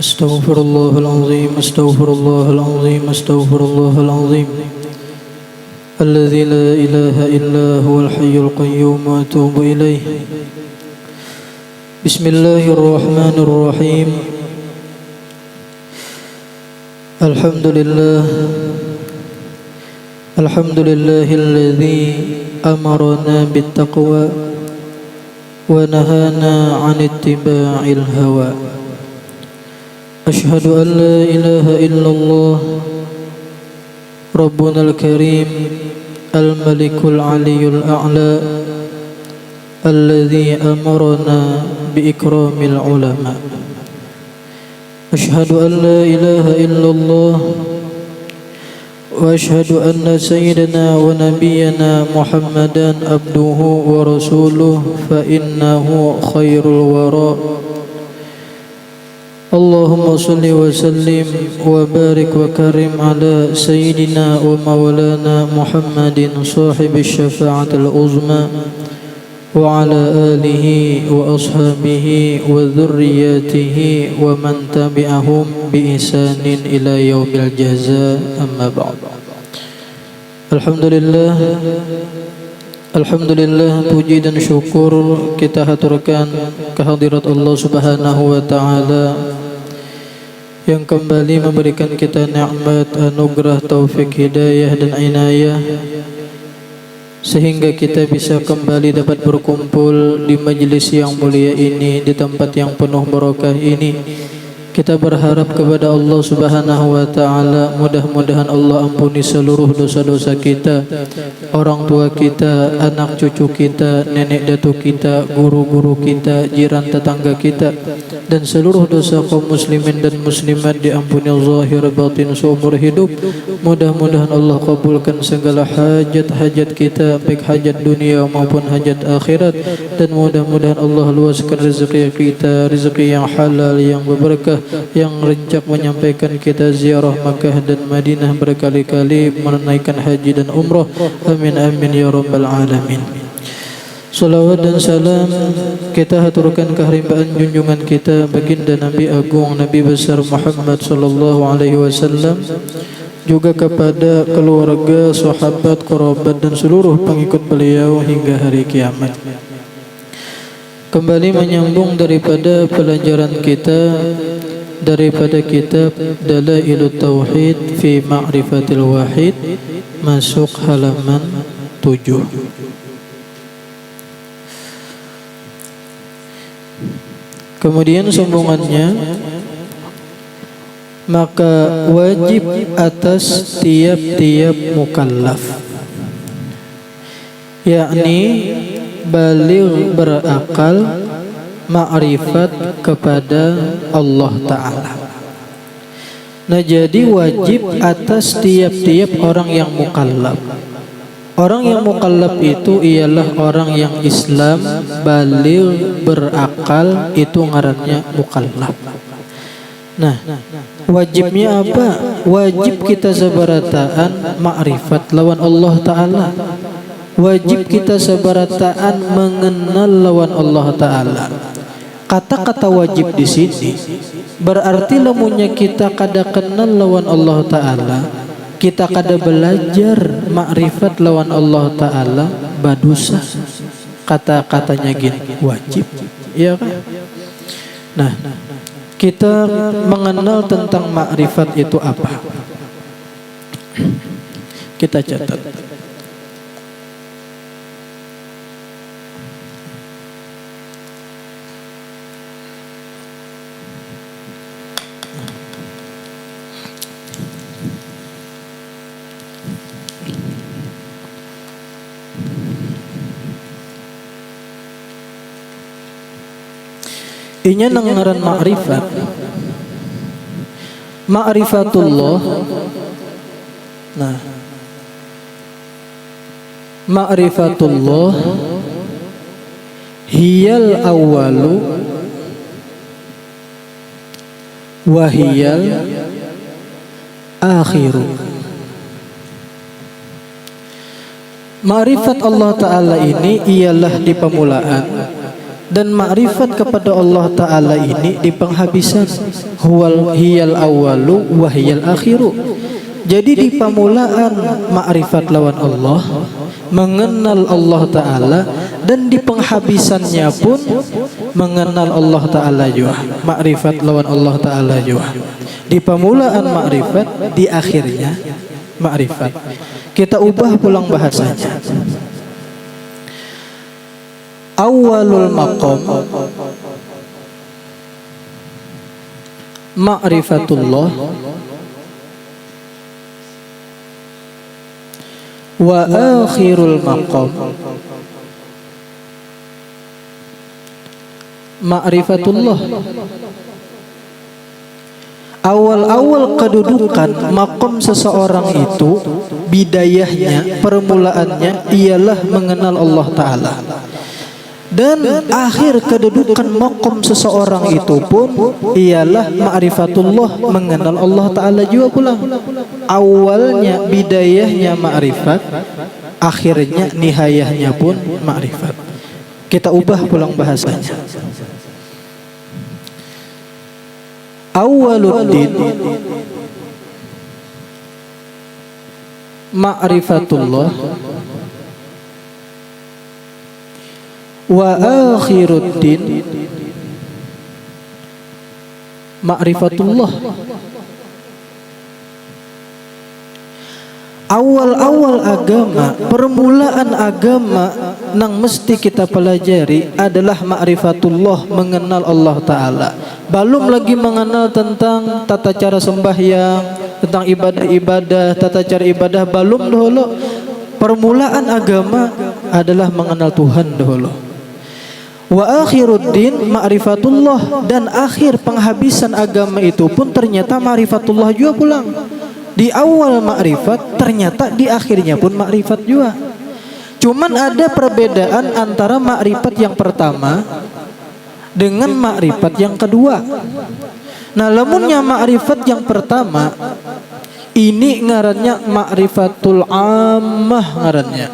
أستغفر الله العظيم أستغفر الله العظيم أستغفر الله العظيم الذي لا إله إلا هو الحي القيوم وأتوب إليه. بسم الله الرحمن الرحيم. الحمد لله الحمد لله الذي أمرنا بالتقوى ونهانا عن اتباع الهوى. أشهد أن لا إله إلا الله ربنا الكريم الملك العلي الأعلى الذي أمرنا بإكرام العلماء. أشهد أن لا إله إلا الله وأشهد أن سيدنا ونبينا محمدا عبده ورسوله فإنه خير الورى. اللهم صل وسلم وبارك وكرم على سيدنا ومولانا محمد صاحب الشفاعة العظمى وعلى آله وأصحابه وذرياته ومن تبعهم بإحسان إلى يوم الجزاء. أما بعد. Alhamdulillah, puji dan syukur kita haturkan kehadirat Allah Subhanahu wa taala yang kembali memberikan kita nikmat, anugerah, taufik, hidayah dan inayah sehingga kita bisa kembali dapat berkumpul di majlis yang mulia ini, di tempat yang penuh barakah ini. Kita berharap kepada Allah Subhanahu wa taala, mudah-mudahan Allah ampuni seluruh dosa-dosa kita, orang tua kita, anak cucu kita, nenek datuk kita, guru-guru kita, jiran tetangga kita, dan seluruh dosa kaum muslimin dan muslimat diampuni zahir batin seumur hidup. Mudah-mudahan Allah kabulkan segala hajat-hajat kita, baik hajat dunia maupun hajat akhirat, dan mudah-mudahan Allah luaskan rezeki kita, rezeki yang halal, yang berberkah, yang rencak menyampaikan kita ziarah Makkah dan Madinah berkali-kali, menunaikan haji dan umrah. Amin amin ya rabbal alamin. Salawat dan salam kita haturkan keharimbaan junjungan kita baginda Nabi Agung Nabi besar Muhammad sallallahu alaihi wasallam, juga kepada keluarga, sahabat, kerabat dan seluruh pengikut beliau hingga hari kiamat. Kembali menyambung daripada pelajaran kita daripada kitab Dalailut Tauhid fi Ma'rifatil Wahid, masuk halaman 7. Kemudian sambungannya, maka wajib atas tiap-tiap mukallaf, yakni baligh, berakal, ma'rifat kepada Allah Ta'ala. Nah, jadi wajib atas tiap-tiap orang yang mukallaf. Orang yang mukallaf itu ialah orang yang Islam, baligh, berakal, itu ngarannya mukallaf. Nah, wajibnya apa? Wajib kita sabarataan ma'rifat lawan Allah Ta'ala. Wajib kita sabarataan mengenal lawan Allah Ta'ala. Kata-kata wajib di sini berarti lamunnya kita kada kenal lawan Allah Ta'ala, kita kada belajar makrifat lawan Allah Ta'ala, badusa. Kata-katanya gini, wajib, ya kan? Nah, kita mengenal tentang makrifat itu apa? Kita catat. Inya ngaran ma'rifat. Ma'rifatullah. Nah, ma'rifatullah hiyal awwalu wa hiyal akhiru. Ma'rifat Allah Ta'ala ini ialah di permulaan Dan ma'rifat kepada Allah Ta'ala ini di penghabisan. Hiyal awalu wa hiyal akhiru. Jadi di permulaan ma'rifat lawan Allah, mengenal Allah Ta'ala, dan di penghabisannya pun mengenal Allah Ta'ala juga. Ma'rifat lawan Allah Ta'ala juga. Di permulaan ma'rifat, di akhirnya ma'rifat. Kita ubah pulang bahasanya. Awalul maqam ma'rifatullah wa akhirul maqam ma'rifatullah. Awal-awal kedudukan makom seseorang itu, bidayahnya, permulaannya ialah mengenal Allah Ta'ala. Dan akhir kedudukan makom seseorang itu pun ialah ma'rifatullah, mengenal Allah Ta'ala juga pula. Awalnya bidayahnya ma'rifat, akhirnya nihayahnya pun ma'rifat. Kita ubah pulang bahasanya. Awwaluddin ma'rifatullah wa akhiruddin ma'rifatullah. Awal-awal agama, permulaan agama nang mesti kita pelajari adalah ma'rifatullah, mengenal Allah Ta'ala. Belum lagi mengenal tentang tata cara sembahyang, tentang ibadah-ibadah, tata cara ibadah, belum dahulu. Permulaan agama adalah mengenal Tuhan dahulu. Wa akhiruddin ma'rifatullah, dan akhir penghabisan agama itu pun ternyata ma'rifatullah juga pulang. Di awal ma'rifat, ternyata di akhirnya pun ma'rifat juga. Cuman ada perbedaan antara ma'rifat yang pertama dengan ma'rifat yang kedua. Nah, lamunnya ma'rifat yang pertama ini ngarannya ma'rifatul ammah ngarannya.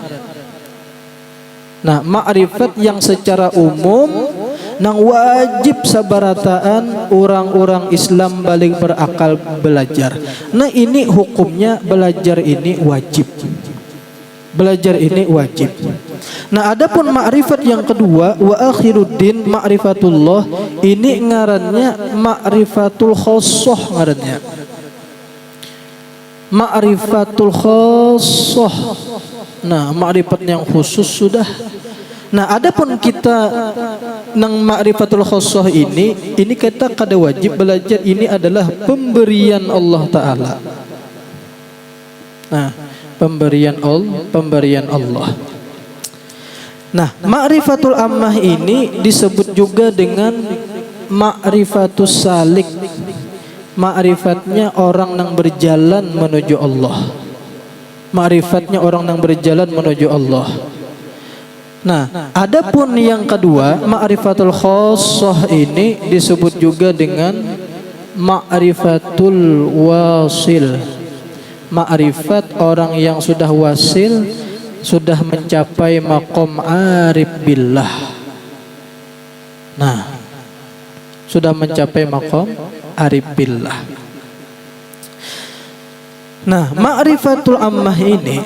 Nah, ma'rifat yang secara umum nang wajib sabarataan orang-orang Islam balik berakal belajar. Nah, ini hukumnya belajar ini wajib. Belajar ini wajib. Nah, adapun ma'rifat yang kedua, wa akhiruddin ma'rifatullah, ini ngarannya ma'rifatul khosoh ngarannya. Ma'rifatul khosoh. Nah, ma'rifat yang khusus sudah. Nah, adapun kita nang ma'rifatul khosoh ini kita kada wajib belajar, ini adalah pemberian Allah Ta'ala. Nah, pemberian Allah. Nah, ma'rifatul ammah ini disebut juga dengan ma'rifatus salik. Ma'rifatnya orang yang berjalan menuju Allah. Ma'rifatnya orang yang berjalan menuju Allah. Nah, adapun yang kedua, ma'rifatul khosoh ini disebut juga dengan ma'rifatul wasil. Ma'rifat orang yang sudah wasil, sudah mencapai maqam arif billah. Nah, sudah mencapai maqam arif billah. Nah, ma'rifatul ammah ini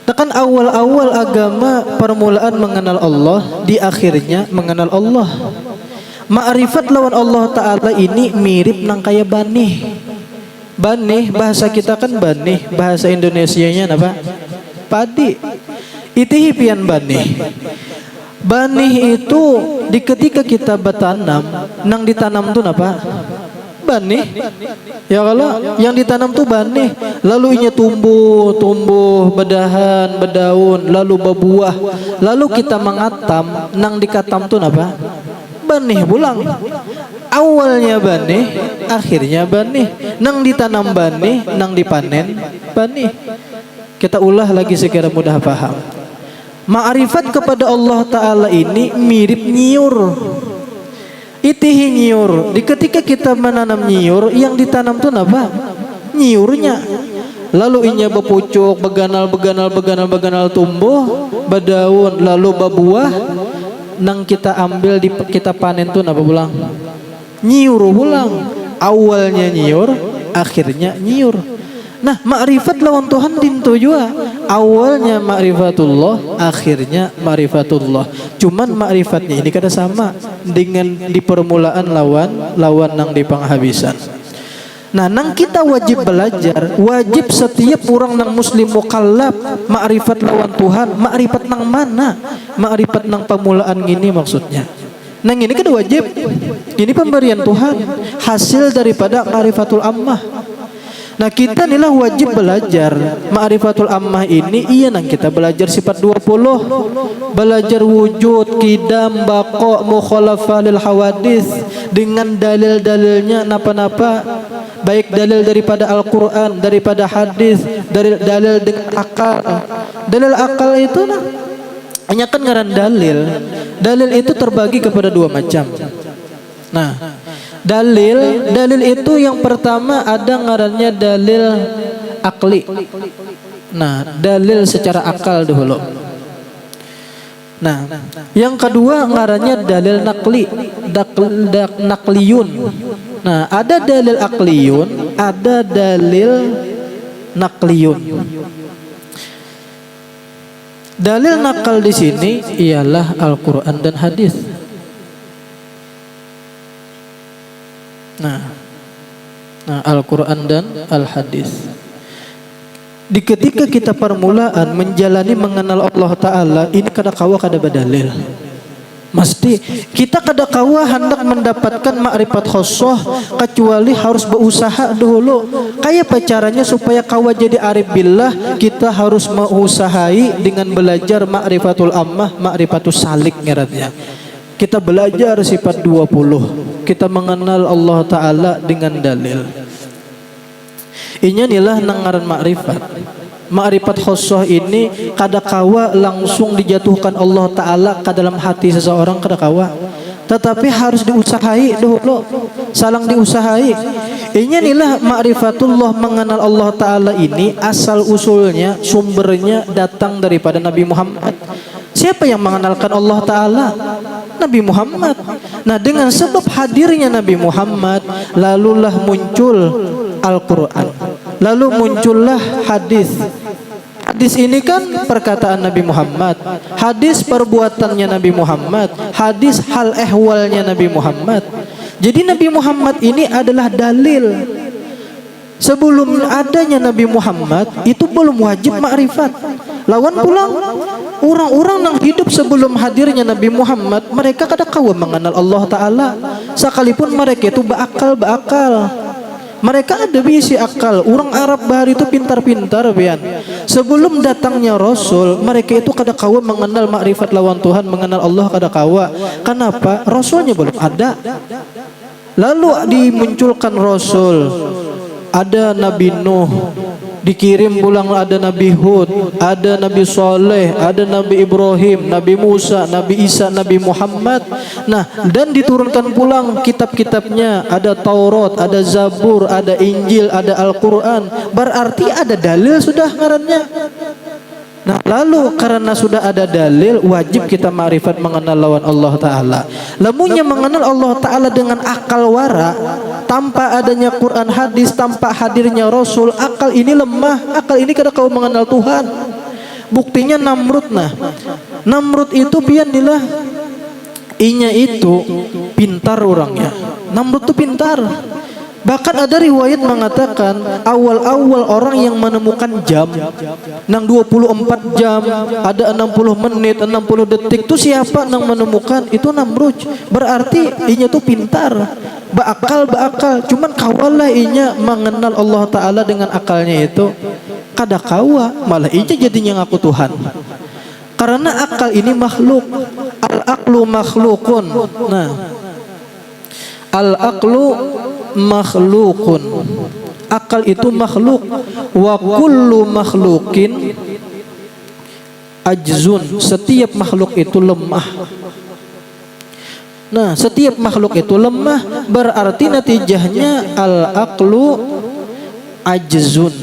tekan awal-awal agama, permulaan mengenal Allah, di akhirnya mengenal Allah. Ma'rifat lawan Allah Ta'ala ini mirip nang kaya banih. Banih, bahasa kita kan banih, bahasa Indonesianya apa? Padi. Itihi pian banih. Banih itu ketika kita bertanam, nang ditanam tuh apa? Banih. Ya, kalau yang ditanam tuh banih, lalu inya tumbuh, berdahan, berdaun, lalu berbuah, lalu kita mengatam, nang dikatam tuh apa? Banih pulang. Awalnya banih, akhirnya banih. Nang ditanam banih, nang dipanen banih. Kita ulah lagi segera mudah paham. Ma'rifat kepada Allah Ta'ala ini mirip nyiur. Itihi nyiur. Ketika kita menanam nyiur, yang ditanam tuh apa? Nyiurnya. Lalu inya berpucuk, beganal tumbuh, berdaun, lalu berbuah. nang kita ambil di kita panen tuh apa pulang? Nyiur pulang. Awalnya nyiur, akhirnya nyiur. Nah, makrifat lawan Tuhan dintu juga. Awalnya makrifatullah, akhirnya makrifatullah. Cuman makrifatnya ini kada sama dengan di permulaan lawan nang di penghabisan. Nah, nang kita wajib belajar, wajib setiap orang nang muslim mukallaf makrifat lawan Tuhan, makrifat nang mana? Makrifat nang permulaan ini maksudnya. Nang ini kan wajib. Ini pemberian Tuhan, hasil daripada ma'rifatul ammah. Nah, kita inilah wajib belajar ma'rifatul ammah ini. Iya, nang kita belajar sifat 20, belajar wujud, qidam, baqa, mukhalafah lil hawadits dengan dalil-dalilnya napa-napa, baik dalil daripada Al-Qur'an, daripada hadis, dari dalil dengan akal. Dalil akal itu nah hanya kan ngaran dalil. Dalil itu terbagi kepada dua macam. Nah, dalil itu yang pertama ada ngarannya dalil akli. Nah, dalil secara akal dulu. Nah, yang kedua ngarannya dalil nakli, nakliyun. Nah, ada dalil akliyun, ada dalil nakliyun. Dalil nakal di sini ialah Al-Quran dan hadis. Nah, Al-Quran dan Al-Hadis. Di ketika kita permulaan menjalani mengenal Allah Ta'ala, ini kada kawa kada badalil. Mesti kita kada kawa hendak mendapatkan makrifat khosoh kecuali harus berusaha dulu. Kayak apa caranya supaya kawa jadi arif billah? Kita harus mengusahai dengan belajar makrifatul ammah, makrifatus salik ngarannya. Kita belajar sifat 20. Kita mengenal Allah Ta'ala dengan dalil. Inilah nangaran makrifat. Ma'rifat khosoh ini kada kawa langsung dijatuhkan Allah Ta'ala ke dalam hati seseorang, kada kawa. Tetapi harus diusahai dulu, salang diusahai. Inilah ma'rifatullah, mengenal Allah Ta'ala ini asal usulnya, sumbernya datang daripada Nabi Muhammad. Siapa yang mengenalkan Allah Ta'ala? Nabi Muhammad. Nah, dengan sebab hadirnya Nabi Muhammad, lalulah muncul Al-Quran, lalu muncullah hadis. Hadis ini kan perkataan Nabi Muhammad, hadis perbuatannya Nabi Muhammad, hadis hal ehwalnya Nabi Muhammad. Jadi Nabi Muhammad ini adalah dalil. Sebelum adanya Nabi Muhammad itu belum wajib makrifat. Lawan pulang orang-orang yang hidup sebelum hadirnya Nabi Muhammad, mereka kada kawa mengenal Allah Ta'ala. Sekalipun mereka itu beakal. Mereka ada bisi akal. Orang Arab bahari itu pintar-pintar bian. Sebelum datangnya Rasul, mereka itu kada kawa mengenal makrifat lawan Tuhan, mengenal Allah kada kawa. Kenapa? Rasulnya belum ada. Lalu dimunculkan Rasul. Ada Nabi Nuh, dikirim pulang ada Nabi Hud, ada Nabi Saleh, ada Nabi Ibrahim, Nabi Musa, Nabi Isa, Nabi Muhammad. Nah, dan diturunkan pulang kitab-kitabnya, ada Taurat, ada Zabur, ada Injil, ada Al-Quran. Berarti ada dalil sudah ngarannya. Nah, lalu karena sudah ada dalil, wajib kita makrifat mengenal lawan Allah Ta'ala. Lamunnya mengenal Allah Ta'ala dengan akal wara, tanpa adanya Quran hadis, tanpa hadirnya Rasul, akal ini lemah. Akal ini kada kau mengenal Tuhan. Buktinya Namrud. Nah, Namrud itu pianilah, inya itu pintar orangnya. Namrud itu pintar. Bahkan ada riwayat mengatakan awal-awal orang yang menemukan jam nang 24 jam, ada 60 menit, 60 detik itu siapa nang menemukan? Itu Namrud. Berarti inya tuh pintar, beakal. Cuman kawalah inya mengenal Allah Ta'ala dengan akalnya itu kada kawa, malah inya jadinya ngaku Tuhan. Karena akal ini makhluk. Al-aqlu makhlukun. Nah, al-aqlu makhlukun. Akal itu makhluk. Wa kullu makhlukin ajzun. Setiap makhluk itu lemah. Nah, setiap makhluk itu lemah, berarti natijahnya al-aqlu ajzun.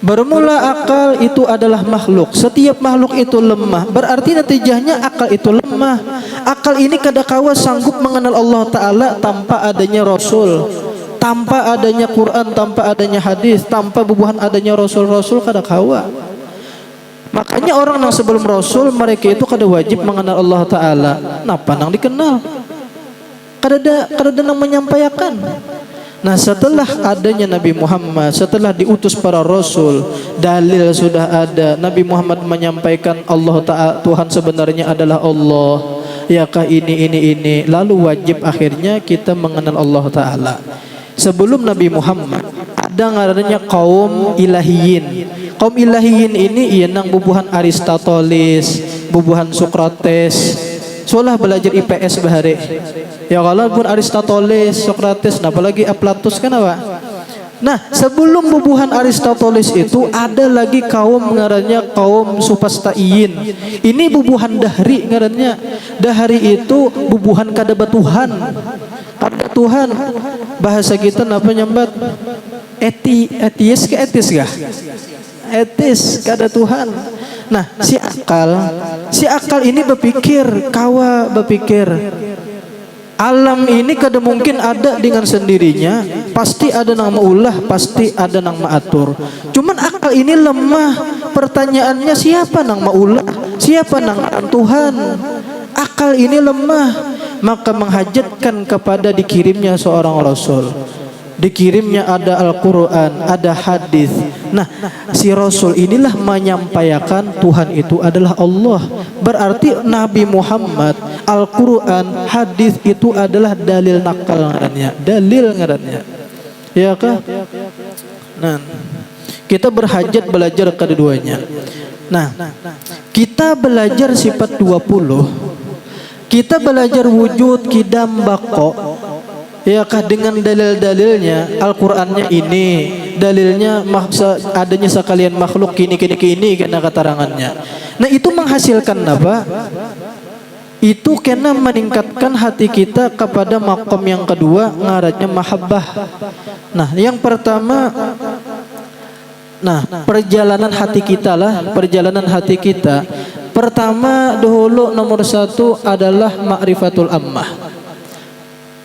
Bermula akal itu adalah makhluk. Setiap makhluk itu lemah. Berarti natijahnya akal itu lemah. Akal ini kadakawa sanggup mengenal Allah Ta'ala tanpa adanya Rasul, tanpa adanya Quran, tanpa adanya hadis, tanpa bubuhan adanya Rasul-Rasul kadakawa. Makanya orang yang sebelum Rasul mereka itu kada wajib mengenal Allah Ta'ala. Napa nang dikenal? Kada nang menyampaikan. Nah setelah adanya Nabi Muhammad, setelah diutus para Rasul, dalil sudah ada. Nabi Muhammad menyampaikan Allah Ta'ala, Tuhan sebenarnya adalah Allah. Yakah ini. Lalu wajib akhirnya kita mengenal Allah Ta'ala. Sebelum Nabi Muhammad ada ngarannya kaum ilahiyin. Kaum ilahiyin ini nang bubuhan Aristoteles, bubuhan Socrates. Solah belajar IPS bahari. Ya kalau pun Aristoteles, Socrates, nah apalagi Platus kan apa? Nah sebelum bubuhan Aristoteles itu ada lagi kaum ngarannya kaum Supastaiyin. Ini bubuhan Dahri ngarannya. Dahri itu bubuhan kada batuhan. Kada Tuhan. Bahasa kita napa nyambat? Etis kah? Etis kada Tuhan. Nah si akal ini berpikir alam ini kada mungkin ada dengan sendirinya, pasti ada nang maulah, pasti ada nang maatur. Cuman akal ini lemah. Pertanyaannya siapa nang maulah, siapa nang Tuhan? Akal ini lemah, maka menghajatkan kepada dikirimnya seorang Rasul. Dikirimnya ada Al-Quran, ada hadis. Nah, si Rasul inilah menyampaikan Tuhan itu adalah Allah. Berarti Nabi Muhammad, Al-Quran, hadis itu adalah dalil nakal ngarannya. Dalil ngarannya. Ya kah? Nah, kita berhajat belajar keduanya. Nah, kita belajar sifat 20. Kita belajar wujud, kidam, bako. Ya kah dengan dalil-dalilnya. Al-Qur'annya ini dalilnya adanya sekalian makhluk kini karena keterangannya. Nah itu menghasilkan apa? Itu kena meningkatkan hati kita kepada makom yang kedua ngarannya mahabbah. Nah yang pertama, perjalanan hati kita lah, perjalanan hati kita. Pertama dahulu nomor 1 adalah ma'rifatul ammah.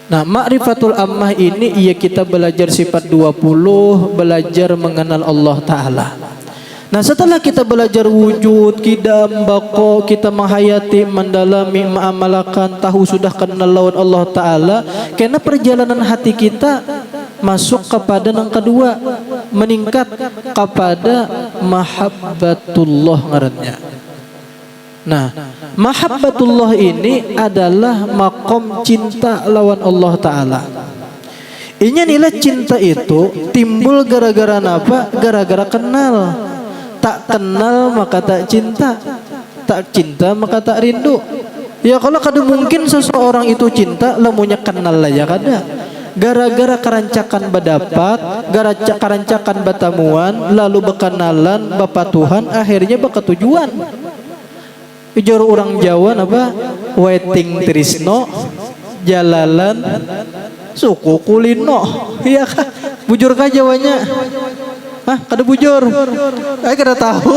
Nah, ma'rifatul ammah ini kita belajar sifat 20, belajar mengenal Allah Ta'ala. Nah, setelah kita belajar wujud, kidam, bako, kita menghayati, mendalami, mengamalkan, tahu sudah kenal lawan Allah Ta'ala, karena perjalanan hati kita masuk kepada yang kedua, meningkat kepada mahabbatullah ngarannya. Nah, mahabbatullah ini adalah makom cinta lawan Allah Ta'ala. Ini nilai cinta itu timbul gara-gara apa? Gara-gara kenal. Tak kenal maka tak cinta. Tak cinta maka tak rindu. Ya kalau kada mungkin seseorang itu cinta lamunya kenal lah ya kada. Gara-gara kerancakan berdapat, gara-gara kerancakan bertemuan, lalu berkenalan, bapak Tuhan, akhirnya berketujuan. Ujar orang Jawa apa? Waiting trisno, jalalan, suku kulino. Iya kah? Bujur kah Jawanya? Hah? Kada bujur? Kada tahu.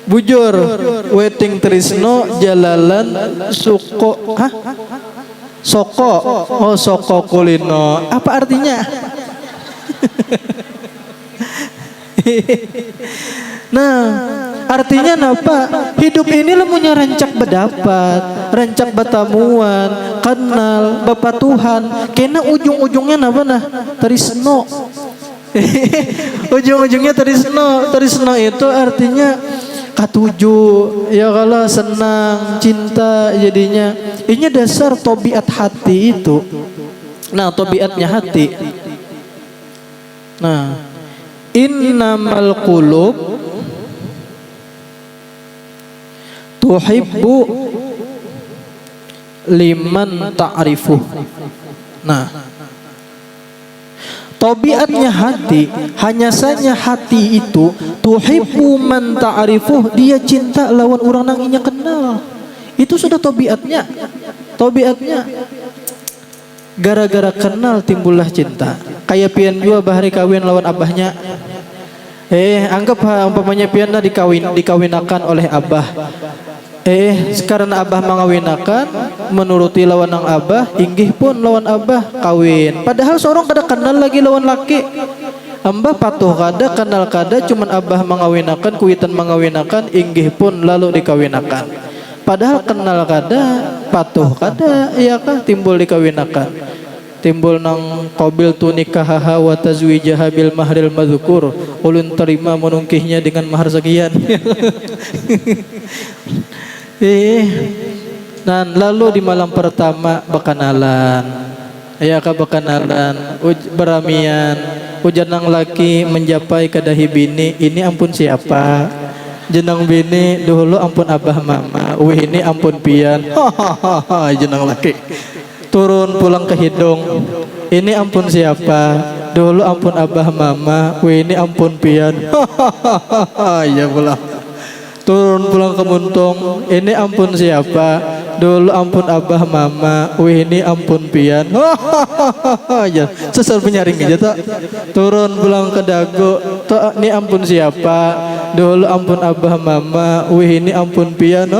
Bujur. Waiting trisno, jalalan, suku. Hah? Soko. Oh soko kulino. Apa artinya? Nah, artinya apa? Hidup ini lemunya rancak berdapat, rancak bertemuan, kenal bapak Tuhan. Kena ujung-ujungnya apa nah? Trisno. Ujung-ujungnya trisno. Trisno itu artinya katuju. Ya kalau senang, cinta jadinya. Ini dasar tabiat hati itu. Nah, tabiatnya hati. Nah, innamal qulub tuhibbu liman ta'rifuh. Nah, tabiatnya hati, hanya saja hati itu tuhibbu man ta'rifuh, dia cinta lawan orang nang inya kenal. Itu sudah tabiatnya. Tabiatnya gara-gara kenal timbullah cinta. kayak pian jua bahari kawin lawan abahnya. Anggap umpamanya pian lah dikawinakan oleh abah. Sekarang abah mengawinakan menuruti lawan ang abah, inggih pun lawan abah kawin. Padahal seorang kada kenal lagi lawan laki. Amba patuh kada kenal kada, cuman abah mengawinakan, kuitan mengawinakan, inggih pun lalu dikawinakan. Padahal kenal kada, patuh kada, iya kah timbul dikawinakan. Timbul nang qabil tu nikahaha wa tazwijaha bil mahril madzukur. Ulun terima menungkihnya dengan mahar sekian. Dan lalu di malam pertama bekanalan. Ya kah bekanalan, beramian. Ujanang laki menjapai kadahi bini, ini ampun siapa? Jenang bini dulu ampun abah mama, ini ampun pian. Jenang laki turun pulang ke hidung, ini ampun siapa? Dulu ampun abah mama, ini ampun pian. Ya pulang. Turun pulang ke muntung, ini ampun siapa? Dulu ampun abah mama, ini ampun pian. Ya, sesal penyaring aja tak. Turun pulang ke dago, ini ampun siapa? Dulu ampun abah mama, ini ampun pian.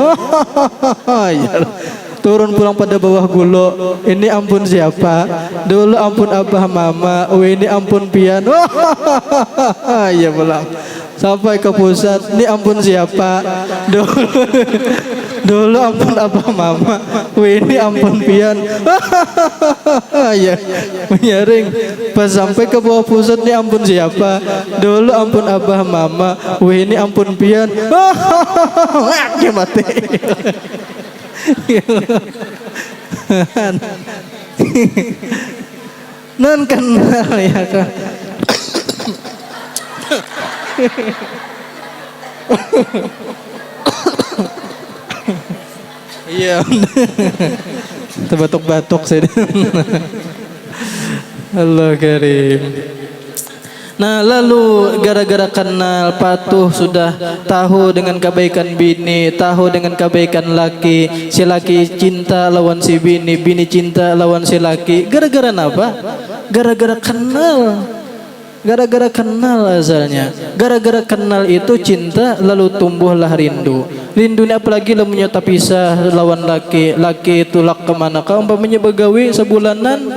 Ya. Turun pulang pada bawah gulo, ini ampun siapa? Dulu ampun abah mama, ini ampun pian. Ya pulang. Sampai ke pusat, ini ampun siapa? Dulu ampun abah mama, ini ampun pian. Ya, menyaring. Pas sampai ke bawah pusat, ini ampun siapa? Dulu ampun abah mama, ini ampun pian. Ya mati. Nan kenal ya kak. Iya. Terbatuk-batuk saya. Allah karim. Nah lalu gara-gara kenal patuh sudah tahu dengan kebaikan bini, tahu dengan kebaikan laki, si laki cinta lawan si bini, bini cinta lawan si laki. Gara-gara apa? Gara-gara kenal. Gara-gara kenal asalnya. Gara-gara kenal itu cinta, lalu tumbuhlah rindu. Rindu ini apalagi lamunnya tak pisah lawan laki. Laki itu lak kemana kau umpamanya begawi sebulanan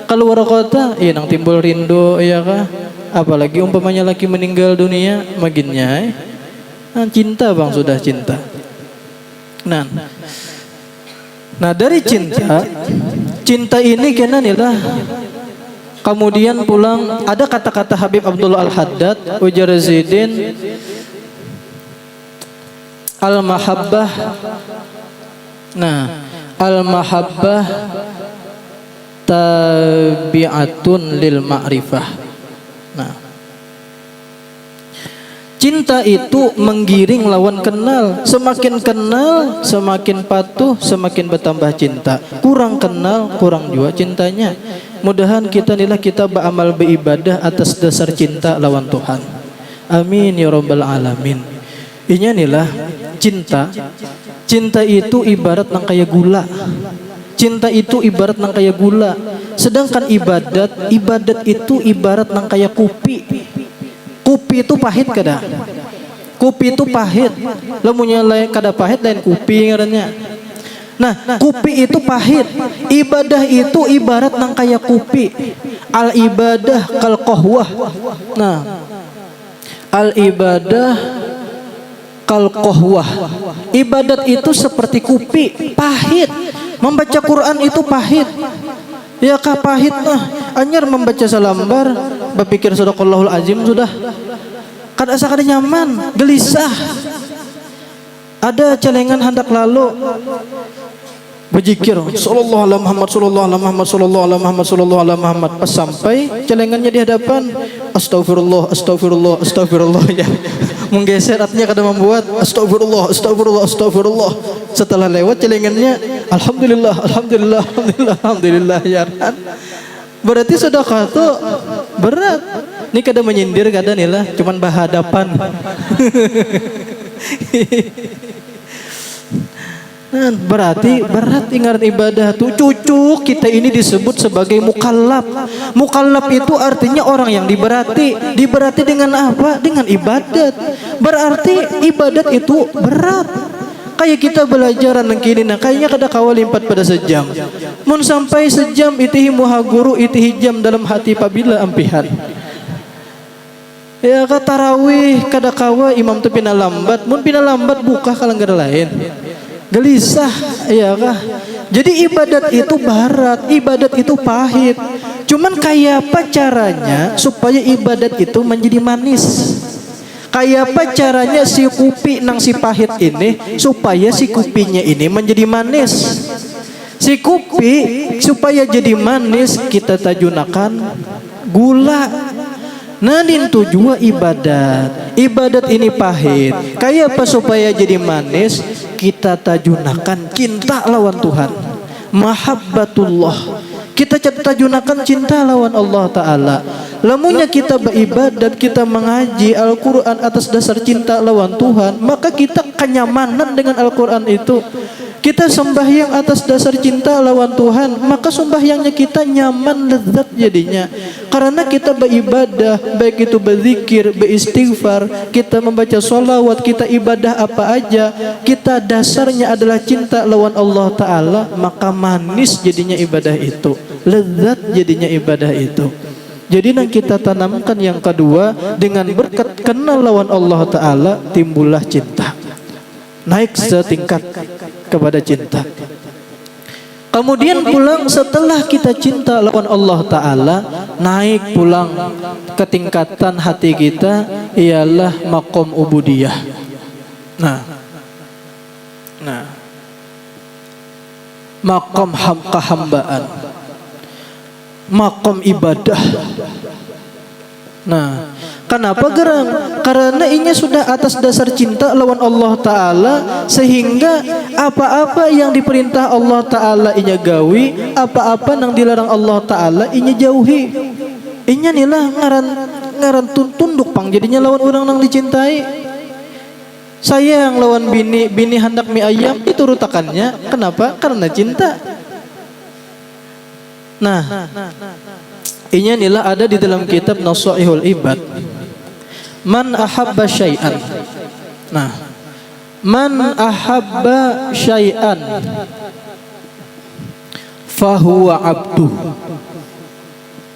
keluar kota, nang timbul rindu, iya kah? Apalagi umpamanya laki meninggal dunia, maginnya cinta bang, sudah cinta. Nah dari cinta ini kena nilah. Kemudian pulang ada kata-kata Habib Abdullah Al-Haddad ujar Zaidin al-mahabbah. Nah, al-mahabbah tabi'atun lil ma'rifah. Nah, cinta itu menggiring lawan kenal. Semakin kenal, semakin patuh, semakin bertambah cinta. Kurang kenal, kurang juga cintanya. Mudahan kita beramal beribadah atas dasar cinta lawan Tuhan. Amin ya rabbal alamin. Inya nilah cinta. Cinta itu ibarat nang kaya gula. Cinta itu ibarat nang kaya gula. Sedangkan ibadat itu ibarat nang kaya kopi. Kopi itu pahit kada? Kopi itu pahit. Lamunnya lain kada pahit lain kopi ngarannya. Nah, kopi itu pahit. Ibadah itu ibarat nang kaya kopi. Al ibadah kal qahwah. Nah, al ibadah kal qahwah. Ibadat itu seperti kopi, pahit. Membaca Quran itu pahit. Ya kah pahit nah. Anyar membaca salambar, berpikir sadaqallahul azim sudah. Kada asa kada nyaman, gelisah. Ada celengan hendak lalu berzikir sallallahu alaihi Muhammad sallallahu alaihi Muhammad sallallahu alaihi Muhammad sallallahu alaihi Muhammad, pas sampai celengannya di hadapan astagfirullah astagfirullah astagfirullah ya. Menggeser artinya kada membuat astagfirullah astagfirullah astagfirullah. Setelah lewat celengannya alhamdulillah alhamdulillah alhamdulillah alhamdulillah ya kan. Berarti sedekah itu berat. Ini kada menyindir kada nilah, cuman berhadapan. Nah, berarti berat ingat ibadah tuh. Cucu kita ini disebut sebagai mukallaf. Mukallaf itu artinya orang yang diberati. Diberati dengan apa? Dengan ibadat. Berarti ibadat itu berat. Kayak kita belajar kini, nah kayaknya kada kawal limpat pada sejam. Mun sampai sejam itihi muha guru itihi jam dalam hati pabila ampihan. Ya kata tarawih kada kawa imam tu pina lambat. Mun pina lambat buka kalanggar lain. Gelisah, ya kah? Jadi ibadat itu berat, ibadat itu pahit. Cuman kayak apa caranya supaya ibadat itu menjadi manis? Kayak apa caranya si kopi nang si pahit ini supaya si kopinya ini menjadi manis? Si kopi supaya jadi manis kita tajunakan gula. Nah itu juga ibadat. Ibadat ini pahit. Kayak apa supaya jadi manis? Kita tajunakan cinta lawan Tuhan. Mahabbatullah. Kita tajunakan cinta lawan Allah Ta'ala. Lamunya kita beribadat, kita mengaji Al-Quran atas dasar cinta lawan Tuhan, maka kita kenyamanan dengan Al-Quran itu. Kita sembahyang atas dasar cinta lawan Tuhan, maka sembahyangnya kita nyaman, lezat jadinya. Karena kita beribadah, baik itu berzikir, beristighfar, kita membaca sholawat, kita ibadah apa aja, kita dasarnya adalah cinta lawan Allah Ta'ala, maka manis jadinya ibadah itu, lezat jadinya ibadah itu. Jadi yang kita tanamkan yang kedua, dengan berkat kenal lawan Allah Ta'ala, timbullah cinta. Naik setingkat kepada cinta. Kemudian pulang setelah kita cinta lawan Allah Ta'ala, naik pulang ke tingkatan hati kita ialah maqam ubudiyah. Nah maqam kehambaan, maqam ibadah. Nah, kenapa gerang? Karena ini sudah atas dasar cinta lawan Allah Ta'ala, sehingga apa-apa yang diperintah Allah Ta'ala inya gawi, apa-apa yang dilarang Allah Ta'ala inya jauhi. Inya nilah ngaran tunduk pang jadinya lawan orang yang dicintai. Sayang lawan bini hendak mie ayam diturutakannya. Kenapa? Karena cinta. Nah, inya nila ada di dalam kitab Nasaihul Ibad. Man ahabba syai'an. Nah, man ahabba syai'an fahuwa abduh.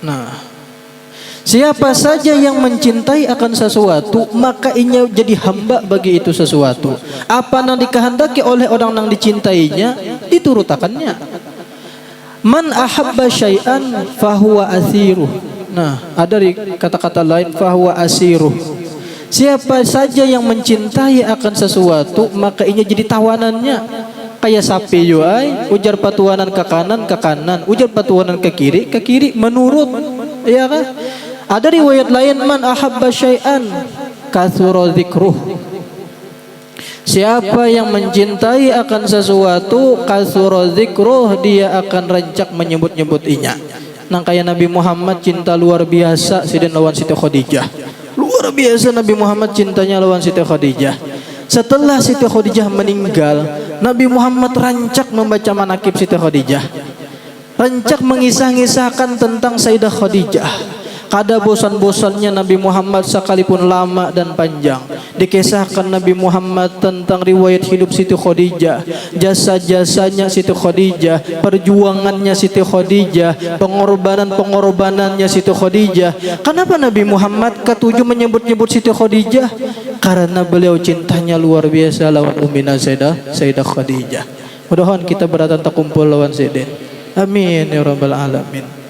Nah, siapa saja yang mencintai akan sesuatu, maka inya jadi hamba bagi itu sesuatu. Apa yang dikehendaki oleh orang yang dicintainya, diturutakannya. Man ahabba syai'an fahuwa asiruh. Nah, ada di kata-kata lain fahuwa asiruh. Siapa saja yang mencintai akan sesuatu, maka inya jadi tawanannya. Kayak sapi yuai, ujar patuanan ke kanan, ujar patuanan ke kiri, menurut. Ya kan? Ada riwayat lain, man ahabba syai'an kathura dzikruh. Siapa yang mencintai akan sesuatu, kathura dzikruh, dia akan rancak menyebut-nyebut inya. Nang kayak Nabi Muhammad cinta luar biasa sidin lawan Siti Khadijah. Luar biasa Nabi Muhammad cintanya lawan Siti Khadijah. Setelah Siti Khadijah meninggal, Nabi Muhammad rancak membaca manakib Siti Khadijah. Rancak mengisah-ngisahkan tentang Sayyidah Khadijah. Kada bosan-bosannya Nabi Muhammad sekalipun lama dan panjang dikisahkan Nabi Muhammad tentang riwayat hidup Siti Khadijah, jasa-jasanya Siti Khadijah, perjuangannya Siti Khadijah, pengorbanannya Siti Khadijah. Kenapa Nabi Muhammad ketujuh menyebut-nyebut Siti Khadijah? Karena beliau cintanya luar biasa lawan Ummina Sayyidah Khadijah. Mudah-mudahan kita beratan terkumpul lawan Sayyidin. Amin ya rabbal alamin.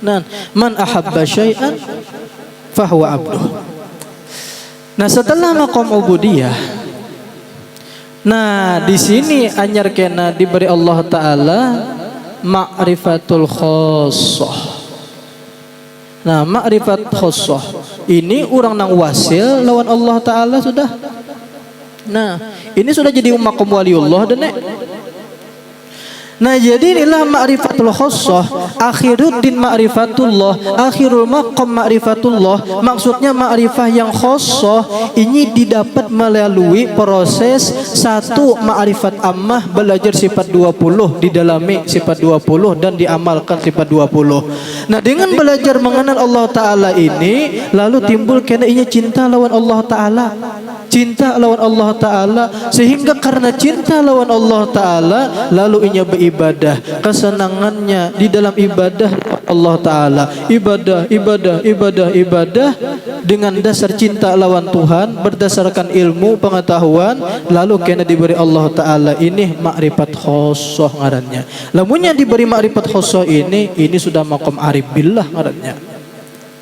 Nah, man ahabba syai'an fahuwa abduh. Nah, setelah maqam ubudiyah, nah di sini anyar kena diberi Allah Ta'ala ma'rifatul khassah. Nah, ma'rifat khassah ini orang nang wasil lawan Allah Ta'ala sudah. Nah, ini sudah jadi maqam waliullah dan Nah jadi inilah ma'rifatul khassah, akhiruddin ma'rifatullah, akhirul maqam ma'rifatullah. Maksudnya ma'rifah yang khassah ini didapat melalui proses satu ma'rifat ammah, belajar sifat 20, didalami sifat 20 dan diamalkan sifat 20. Nah dengan belajar mengenal Allah Ta'ala ini, lalu timbul kena inya cinta lawan Allah Ta'ala, cinta lawan Allah Ta'ala, sehingga karena cinta lawan Allah Ta'ala lalu inya beribadah, kesenangannya di dalam ibadah Allah Ta'ala, ibadah dengan dasar cinta lawan Tuhan, berdasarkan ilmu pengetahuan, lalu kena diberi Allah Ta'ala ini ma'rifat khassah ngarannya. Lamunnya diberi ma'rifat khassah ini sudah maqam arif billah ngarannya.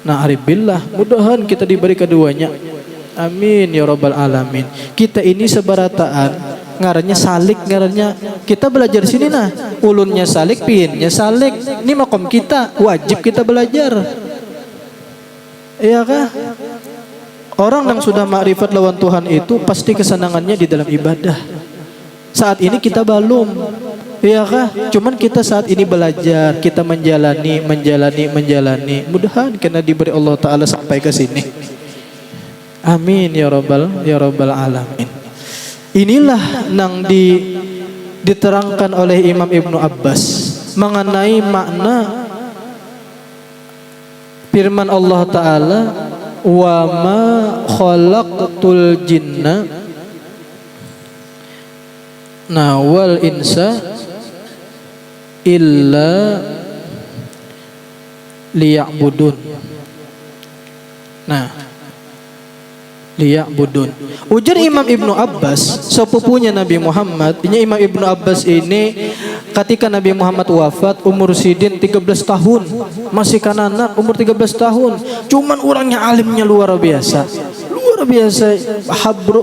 Nah arif billah, mudahan kita diberi keduanya. Amin ya rabbal alamin. Kita ini sebarataan ngarannya salik, ngarannya kita belajar sini nah, ulunnya salik, pinnya salik. Ini makom kita, wajib kita belajar. Iya kah? Orang yang sudah ma'rifat lawan Tuhan itu pasti kesenangannya di dalam ibadah. Saat ini kita belum, iya kah? Cuman kita saat ini belajar, kita menjalani. Mudahan kena diberi Allah Ta'ala sampai ke sini. Amin ya rabbal alamin. Inilah yang diterangkan oleh Imam Ibnu Abbas mengenai makna firman Allah Ta'ala, wa ma khalaqtul jinna wal insa illa liya'budun. Liya'budun. Ujar Imam Ibnu Abbas, sepupunya Nabi Muhammad. Imam Ibnu Abbas ini ketika Nabi Muhammad wafat umur sidin 13 tahun, masih kananak umur 13 tahun. Cuman orangnya alimnya luar biasa.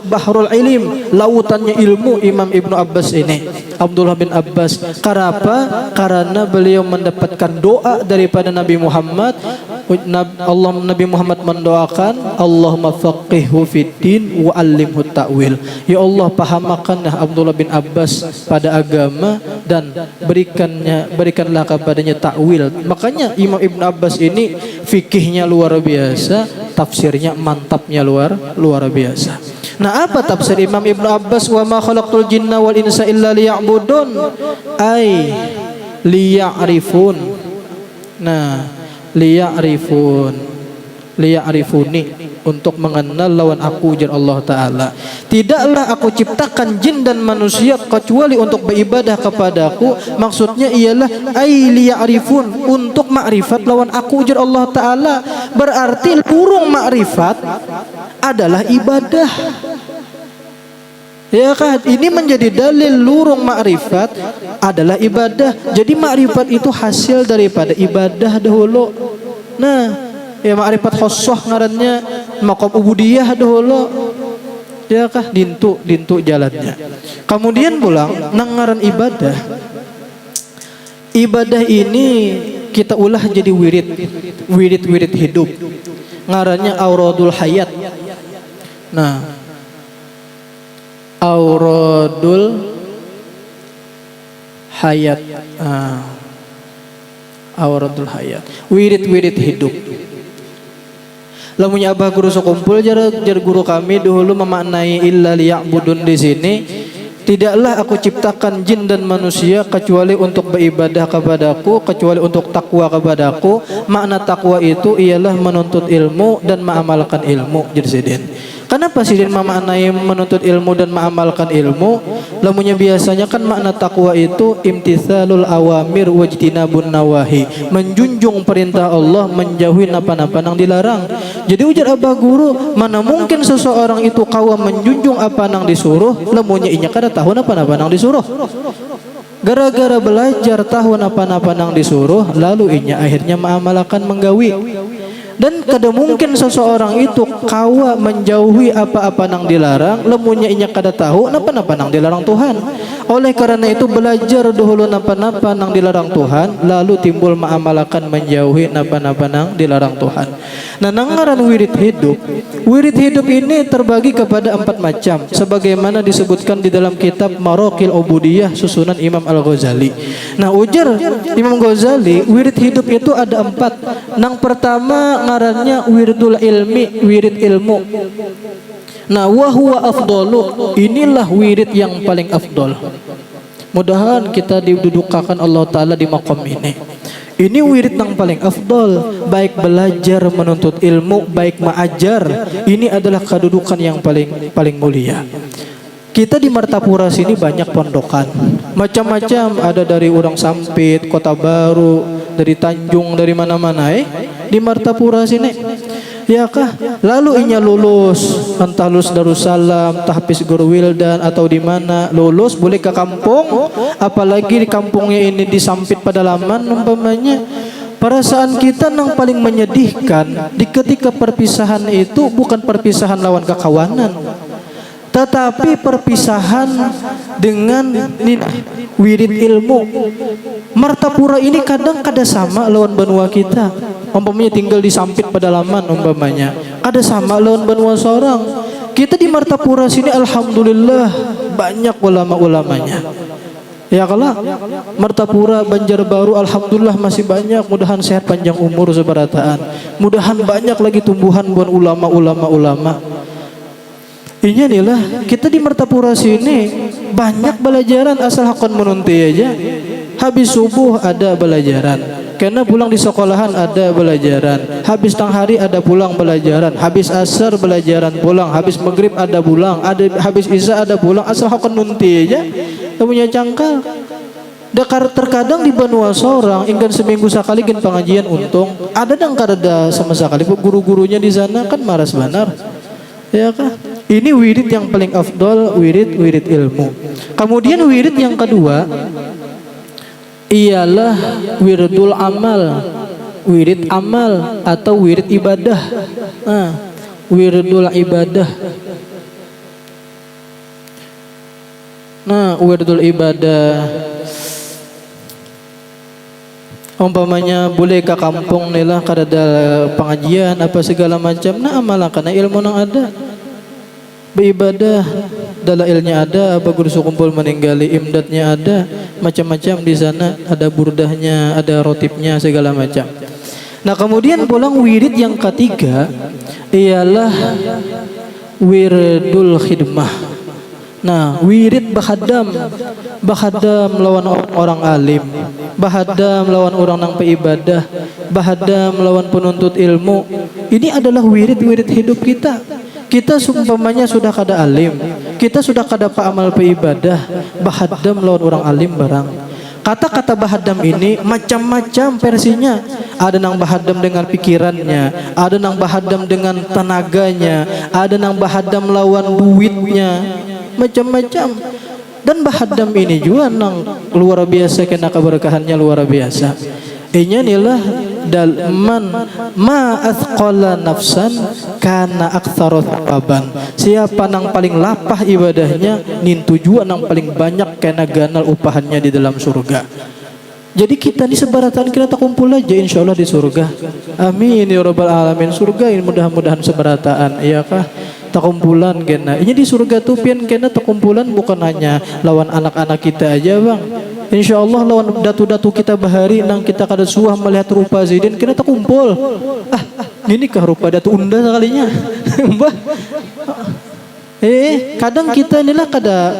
Bahrul ilim, lautannya ilmu Imam Ibnu Abbas ini, Abdullah bin Abbas. Kenapa? Karena beliau mendapatkan doa daripada Nabi Muhammad. Nabi Muhammad mendoakan, Allahumma faqihhu fiddin wa allimhu ta'wil. Ya Allah, pahamakanlah Abdullah bin Abbas pada agama dan berikanlah kepadanya ta'wil. Makanya Imam Ibnu Abbas ini fikihnya luar biasa, tafsirnya mantapnya luar biasa. Nah, apa tafsir Imam Ibnu Abbas, wa ma khalaqtul jinna wal insa illa liya'budun, ay liya'rifun. Nah, liya'rifuni, untuk mengenal lawan aku, ujar Allah Ta'ala. Tidaklah aku ciptakan jin dan manusia kecuali untuk beribadah kepadaku. Maksudnya ialah ay liya'rifun, untuk makrifat lawan aku, ujar Allah Ta'ala. Berarti lurung makrifat adalah ibadah. Ya kan? Ini menjadi dalil lurung makrifat adalah ibadah. Jadi makrifat itu hasil daripada ibadah dahulu. Nah, ya makrifat khassah ngarannya maqam ubudiyah dahulu. Ya kah? Dintu jalannya. Kemudian pulang nangaran ibadah. Ibadah ini kita ulah jadi wirid hidup. Ngarannya auradul hayat. Nah, auradul hayat, auradul hayat, wirid hidup. Lamunya abah guru sekumpul jar guru kami dahulu memaknai illa liya'budun di sini. Tidaklah aku ciptakan jin dan manusia kecuali untuk beribadah kepadaku, kecuali untuk takwa kepadaku. Makna takwa itu ialah menuntut ilmu dan mengamalkan ilmu. Jadi sidin, kenapa sidin memaknai menuntut ilmu dan mengamalkan ilmu? Lamunya biasanya kan makna takwa itu imtithalul awamir wajtinabun nawahi, menjunjung perintah Allah, menjauhi napa-napa yang dilarang. Jadi ujar abah guru, mana mungkin seseorang itu kawa menjunjung apa yang disuruh, lamunya inya kada tahu napa-napa yang disuruh. Gara-gara belajar tahu napa-napa yang disuruh, lalu inya akhirnya mengamalkan, menggawi. Dan kada mungkin seseorang itu kawa menjauhi apa-apa nang dilarang, lemunnya inya kada tahu napa-napa nang dilarang Tuhan. Oleh karena itu belajar dahulu napa-napa nang dilarang Tuhan, lalu timbul ma'amalakan menjauhi napa-napa nang dilarang Tuhan. Nah, nangaran wirid hidup ini terbagi kepada 4 macam, sebagaimana disebutkan di dalam kitab Maraqil Ubudiyah susunan Imam Al-Ghazali. Nah, ujar Imam Ghazali, wirid hidup itu ada 4. Nang pertama ngarannya wiridul ilmi, wirid ilmu. Nah, wa huwa afdalu, inilah wirid yang paling afdol. Mudahan kita didudukakan Allah Ta'ala di maqam ini. Ini wirid yang paling afdol, baik belajar menuntut ilmu, baik mengajar. Ini adalah kedudukan yang paling mulia. Kita di Martapura sini banyak pondokan, macam-macam, ada dari Urang Sampit, Kota Baru, dari Tanjung, dari mana-mana di Martapura sini. Ya kah? Lalu inya lulus, entah lulus Darussalam, tahfiz Guru Wildan atau di mana, lulus boleh ke kampung, apalagi di kampungnya ini di Sampit Pedalaman umpamanya. Perasaan kita yang paling menyedihkan di ketika perpisahan itu bukan perpisahan lawan kekawanan, tetapi perpisahan dengan wirid ilmu. Martapura ini kadang kada sama lawan benua kita. Umpamanya tinggal di Sampit Pedalaman umpamanya, kada sama lawan benua seorang. Kita di Martapura sini alhamdulillah banyak ulama-ulamanya. Ya kalau Martapura, Banjarbaru alhamdulillah masih banyak. Mudahan sehat panjang umur seberataan. Mudahan banyak lagi tumbuhan buat ulama-ulama. Ini adalah kita di Martapura sini banyak belajaran asal hakon menunti aja. Habis subuh ada belajaran, karena pulang di sekolahan ada belajaran, habis tang hari ada pulang belajaran, habis asar belajaran pulang, habis maghrib ada pulang, ada habis isya ada pulang, asal hakon nunti aja. Punya cangkal. Terkadang di benua seorang ingin seminggu sekali gen pengajian untung, ada dang kada sama sekali. Guru-gurunya di sana kan maras banar. Ya kah? Ini wirid yang paling afdol, wirid ilmu. Kemudian wirid yang kedua ialah wiridul amal, wirid amal atau wirid ibadah. Wiridul ibadah. Nah, wiridul ibadah umpamanya boleh ke kampung nilah kada ada pengajian apa segala macam, nah amalkan ilmu nang ada, beribadah, dalailnya ada, apa guru kumpul meninggali, imdatnya ada, macam-macam di sana, ada burdahnya, ada rotibnya segala macam. Nah, kemudian pulang wirid yang ketiga ialah wiridul khidmah. Nah, wirid bahadam lawan orang alim, bahadam lawan orang nang peibadah, bahadam lawan penuntut ilmu. Ini adalah wirid hidup kita. Kita sumpamanya sudah kada alim, kita sudah kada paamal peibadah, bahadam lawan orang alim barang. Kata-kata bahadam ini macam-macam versinya. Ada nang bahadam dengan pikirannya, ada nang bahadam dengan tenaganya, ada nang bahadam lawan duitnya, macam-macam. Dan bahadam ini juga nang luar biasa, kena keberkahannya luar biasa. Inya inilah dalman ma athqala nafsan kana aktsaru thawaban. Siapa nang paling lapah ibadahnya, nin tujuan nang paling banyak kena ganal upahannya di dalam surga. Jadi kita di sebaratan kita tak kumpul aja insyaallah di surga. Amin ya rabbal alamin. Surga ini mudah-mudahan seberataan, iya kah? Takumpulan kena. Ini di surga tuh pian kena takumpulan bukan hanya lawan anak-anak kita aja, Bang. Insyaallah lawan datu-datu kita bahari nang kita kada suah melihat rupa zidin kena takumpul. Ini kah rupa datu unda sekalinya. Mbah. Kadang kita inilah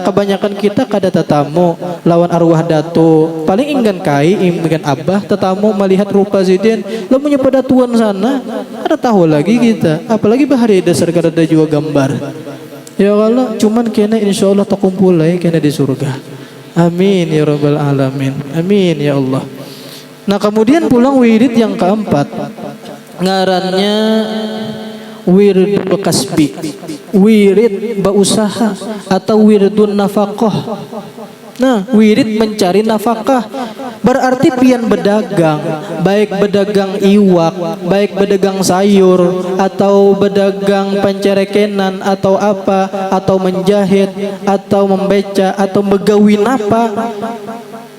kebanyakan kita kada tetamu lawan arwah datu. Paling inggan kai, inggan abah tetamu melihat rupa zidin. Lo punya pada tuan sana, ada tahu lagi kita. Apalagi bahari dasar kada ada juga gambar. Ya Allah, cuman kena insyaallah takumpul lagi kena di surga. Amin ya rabbal alamin. Amin ya Allah. Nah, kemudian pulang wirid yang keempat, ngarannya wiridul kasbi, wirid berusaha atau wiridun nafaqah. Nah, wirid mencari nafkah berarti pian berdagang, baik berdagang iwak, baik berdagang sayur, atau berdagang pencerekenan, atau apa, atau menjahit, atau membeca, atau megawin apa,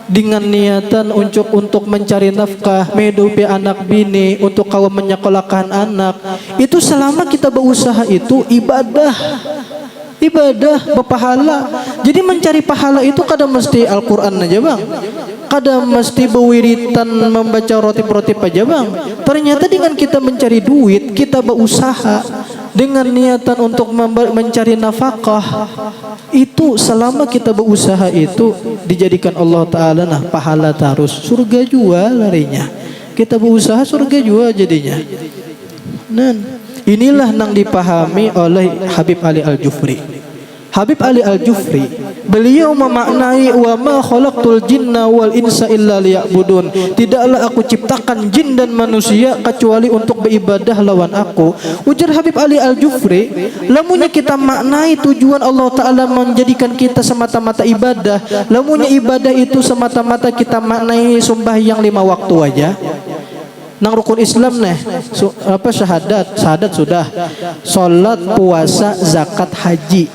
dengan niatan untuk mencari nafkah, menghidupi anak bini, untuk kaum menyekolahkan anak. Itu selama kita berusaha itu ibadah berpahala. Jadi mencari pahala itu kadang mesti Al-Quran aja bang, kadang mesti berwiritan membaca rotib-rotib aja bang. Ternyata dengan kita mencari duit, kita berusaha dengan niatan untuk mencari nafkah, itu selama kita berusaha itu dijadikan Allah Ta'ala nah pahala terus, surga jua larinya. Kita berusaha surga jua jadinya. Nah, inilah yang dipahami oleh Habib Ali Al-Jufri. Habib Ali Al-Jufri, beliau memaknai wa ma khalaqtul jinna wal insa illa liya'budun. Tidaklah aku ciptakan jin dan manusia kecuali untuk beribadah lawan aku. Ujar Habib Ali Al-Jufri, lamunnya kita maknai tujuan Allah Ta'ala menjadikan kita semata-mata ibadah, lamunnya ibadah itu semata-mata kita maknai sembahyang 5 waktu aja. Nang rukun Islam nih, syahadat sudah, salat, puasa, zakat, haji.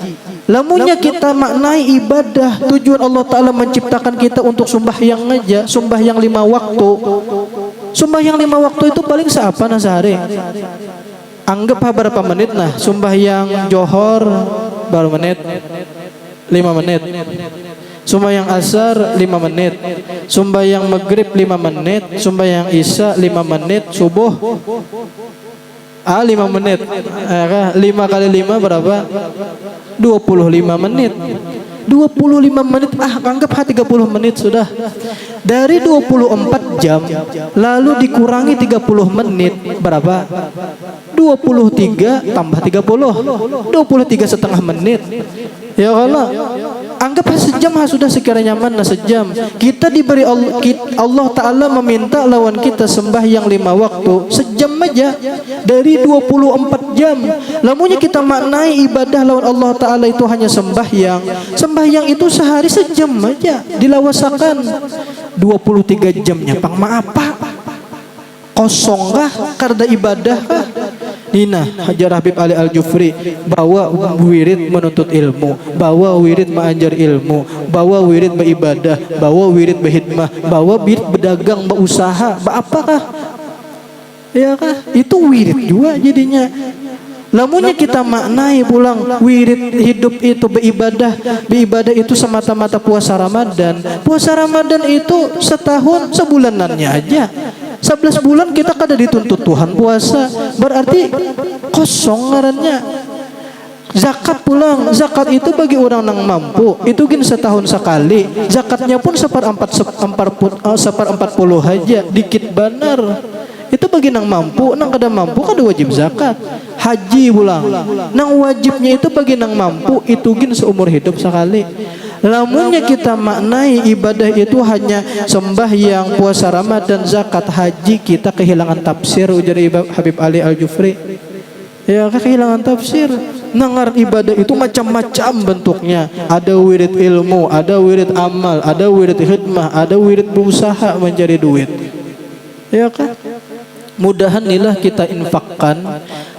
Lamunnya kita maknai ibadah, tujuan Allah Ta'ala menciptakan kita untuk sembahyang aja, sembahyang 5 waktu. Sembahyang 5 waktu itu paling seapa nah sehari? Anggap berapa menit nah, sembahyang johor berapa menit? 5 menit. Sembahyang asar 5 menit, sembahyang maghrib 5 menit, sembahyang isya 5 menit, subuh 5 menit. 5 kali 5 berapa? 25 menit. 25 menit, anggap 30 menit sudah. Dari 24 jam lalu dikurangi 30 menit berapa? 23 tambah 30, 23 setengah menit. Ya Allah, anggap sejam sudah sekiranya mana sejam. Kita diberi Allah Ta'ala meminta lawan kita sembahyang 5 waktu sejam aja dari 24 jam. Lamunnya kita maknai ibadah lawan Allah Ta'ala itu hanya sembahyang. Sembahyang itu sehari sejam aja dilawasakan. 23 jamnya pang apa? Kosong kah karena ibadah kah? Nina Hajar Habib Ali Al-Jufri bawa wirid menuntut ilmu, bawa wirid mengajar ilmu, bawa wirid beribadah, bawa wirid berhidmah, bawa wirid berdagang, berusaha, apakah? Ya kah? Itu wirid juga jadinya. Lamunnya kita maknai pulang wirid hidup itu beribadah, beribadah itu semata-mata puasa Ramadan. Puasa Ramadan itu setahun sebulanannya aja. 11 bulan kita kada dituntut Tuhan puasa, berarti kosong ngarannya. Zakat pulang, zakat itu bagi orang yang mampu, itu gin setahun sekali. Zakatnya pun seperempat puluh aja, dikit benar. Itu bagi nang mampu, nang kada mampu kada wajib zakat. Haji pulang, nang wajibnya itu bagi nang mampu, itu gin seumur hidup sekali. Lamunnya kita maknai ibadah itu hanya sembahyang, puasa Ramadan, zakat, haji, kita kehilangan tafsir. Ujar Habib Ali Al-Jufri, ya kehilangan tafsir. Nangar ibadah itu macam-macam bentuknya. Ada wirid ilmu, ada wirid amal, ada wirid khidmah, ada wirid berusaha mencari duit. Ya kan? Mudahan inilah kita infakkan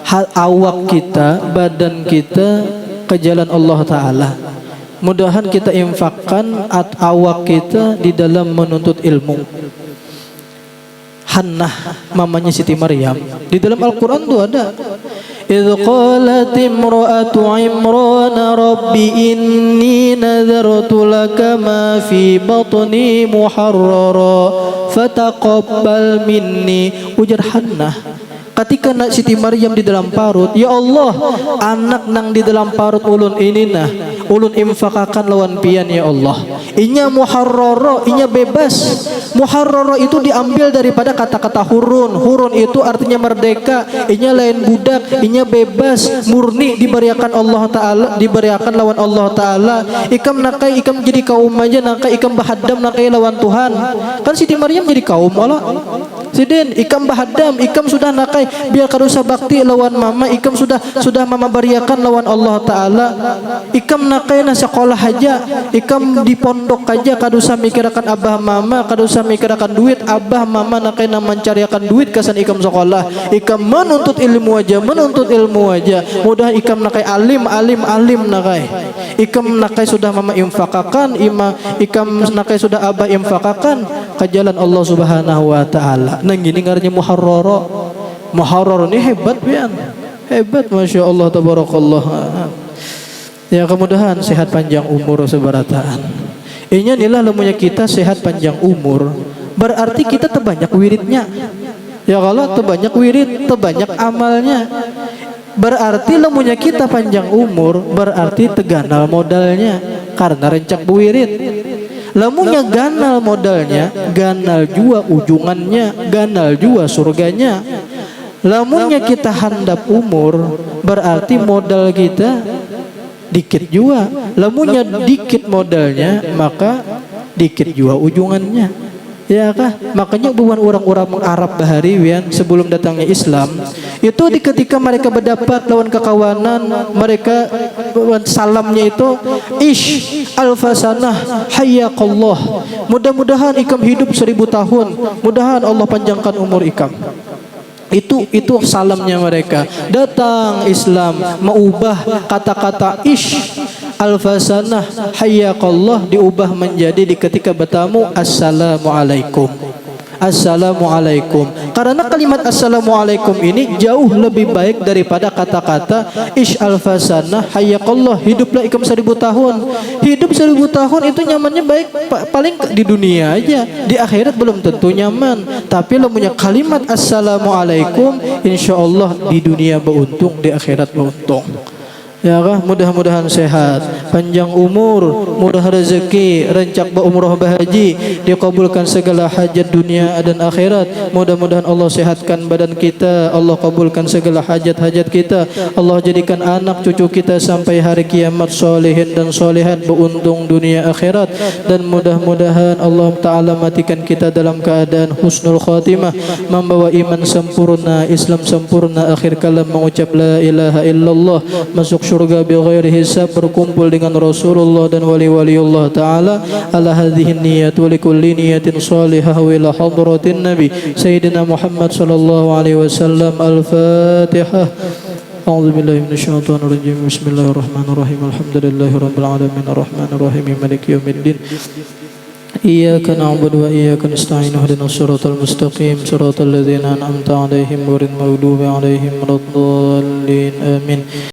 hal awak kita, badan kita ke jalan Allah Ta'ala. Mudahan kita infakkan awak kita di dalam menuntut ilmu. Hannah mamanya Siti Maryam di dalam Al-Quran itu ada. Idh qalat imra'atu Imran rabbi inni nadhartu laka ma fi batni muharrara fataqabbal minni. Ujar Hannah ketika nak Siti Maryam di dalam parut, ya Allah, anak nang di dalam parut ulun ini nah, ulun infakakan lawan pian ya Allah. Inya muharrara, inya bebas. Muharrara itu diambil daripada kata-kata hurun. Hurun itu artinya merdeka. Inya lain budak, inya bebas, murni diberiakan Allah Ta'ala, diberiakan lawan Allah Ta'ala. Ikam nakai, ikam jadi kaum aja nakai, ikam bahadam nakai lawan Tuhan. Kan Siti Maryam jadi kaum Allah. Sidin ikam bahadam, ikam sudah nakai biar kadusa bakti lawan mama, ikam sudah mama bariakan lawan Allah Ta'ala. Ikam nakai na sekolah aja, ikam di pondok aja kadusa mikirakan abah mama, kadusa mikirakan duit abah mama, nakai na mencariakan duit kasan ikam sekolah. Ikam menuntut ilmu aja, mudah ikam nakai alim nakai. Ikam nakai sudah mama infakakan, ikam nakai sudah abah infakakan ke jalan Allah Subhanahu wa Ta'ala. Nang gini ngarnya muharrar ini hebat pian. Hebat, Masya Allah, tabarakallah. Ya, kemudahan sehat panjang umur sebarataan. Inya inilah lemunya kita sehat panjang umur, berarti kita terbanyak wiridnya. Ya kalau terbanyak wirid, terbanyak amalnya. Berarti lemunya kita panjang umur, berarti teganal modalnya karena rencak wirid. Lamunya ganal modalnya, ganal jua ujungannya, ganal jua surganya. Lamunya kita handap umur, berarti modal kita dikit jua. Lamunya dikit modalnya, maka dikit jua ujungannya. Ya kah? Makanya bukan orang-orang Arab bahari wian sebelum datangnya Islam itu ketika mereka berdapat lawan kekawanan mereka salamnya itu ish alfasanah hayyakallah, mudah-mudahan ikam hidup 1000 tahun, mudahan Allah panjangkan umur ikam. Itu salamnya mereka. Datang Islam mengubah kata-kata ish alfasanah hayyakallah diubah menjadi ketika bertamu assalamualaikum. Assalamualaikum. Karena kalimat assalamualaikum ini jauh lebih baik daripada kata-kata ish alfasanah hayyakallah, hiduplah ikam 1000 tahun. Hidup 1000 tahun itu nyamannya baik paling di dunia aja, di akhirat belum tentu nyaman. Tapi lo punya kalimat assalamualaikum, insyaallah di dunia beruntung, di akhirat beruntung. Ya kah? Mudah-mudahan sehat, panjang umur, murah rezeki, rencak berumrah berhaji, dikabulkan segala hajat dunia dan akhirat. Mudah-mudahan Allah sehatkan badan kita, Allah kabulkan segala hajat-hajat kita, Allah jadikan anak cucu kita sampai hari kiamat solehin dan solehat, beruntung dunia akhirat. Dan mudah-mudahan Allah Ta'ala matikan kita dalam keadaan husnul khatimah, membawa iman sempurna, Islam sempurna, akhir kalam mengucap la ilaha illallah, masuk surga bighairi hisab, berkumpul dengan Rasulullah dan wali-waliullah Ta'ala. Ala hadhihi niyat wa likulli niyatin salihah wa ila hadratin Nabi Sayyidina Muhammad sallallahu alaihi wasallam. Al-Fatihah. A'udzu billahi minasyaitonir rajim. Bismillahirrahmanirrahim. Alhamdulillahi rabbil alamin arrahmanir rahim maliki yaumiddin. Iyyaka na'budu wa iyyaka nasta'in ihdinas siratal mustaqim siratal ladzina an'amta 'alaihim ghairil maghdubi 'alaihim waladdallin. Amin.